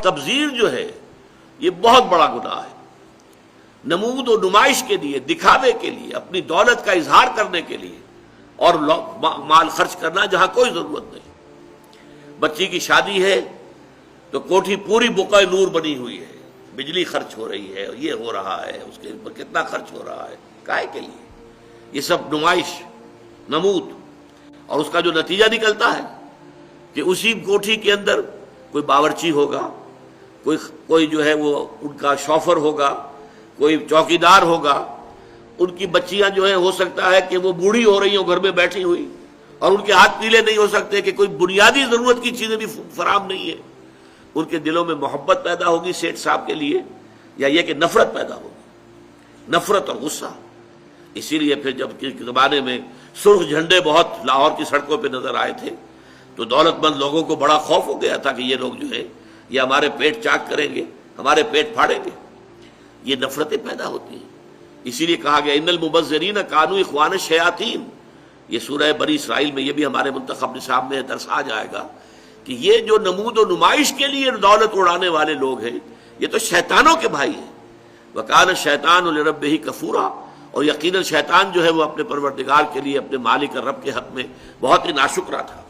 تبذیر جو ہے یہ بہت بڑا گناہ ہے. نمود و نمائش کے لیے، دکھاوے کے لیے، اپنی دولت کا اظہار کرنے کے لیے اور مال خرچ کرنا جہاں کوئی ضرورت نہیں. بچی کی شادی ہے تو کوٹھی پوری بقعہ نور بنی ہوئی ہے، بجلی خرچ ہو رہی ہے، یہ ہو رہا ہے، اس کے اوپر کتنا خرچ ہو رہا ہے، کائے کے لیے؟ یہ سب نمائش، نمود. اور اس کا جو نتیجہ نکلتا ہے کہ اسی کوٹھی کے اندر کوئی باورچی ہوگا، کوئی جو ہے وہ ان کا شوفر ہوگا، کوئی چوکیدار ہوگا. ان کی بچیاں جو ہیں ہو سکتا ہے کہ وہ بوڑھی ہو رہی ہوں گھر میں بیٹھی ہوئی، اور ان کے ہاتھ پیلے نہیں ہو سکتے کہ کوئی بنیادی ضرورت کی چیزیں بھی فراہم نہیں ہے. ان کے دلوں میں محبت پیدا ہوگی سیٹھ صاحب کے لیے، یا یہ کہ نفرت پیدا ہوگی، نفرت اور غصہ. اسی لیے پھر جب کے زمانے میں سرخ جھنڈے بہت لاہور کی سڑکوں پہ نظر آئے تھے تو دولت مند لوگوں کو بڑا خوف ہو گیا تھا کہ یہ لوگ جو ہے یہ ہمارے پیٹ چاک کریں گے، ہمارے پیٹ پھاڑیں گے. یہ نفرتیں پیدا ہوتی ہیں. اسی لیے کہا گیا ان المبذرین کانوا اخوان الشیاطین. یہ سورہ بنی اسرائیل میں یہ بھی ہمارے منتخب نصاب میں درس آ جائے گا کہ یہ جو نمود و نمائش کے لیے دولت اڑانے والے لوگ ہیں یہ تو شیطانوں کے بھائی ہیں. وکان الشیطان لربہ کفورا. اور یقیناً شیطان جو ہے وہ اپنے پروردگار کے لیے، اپنے مالک اور رب کے حق میں بہت ہی ناشکرا تھا.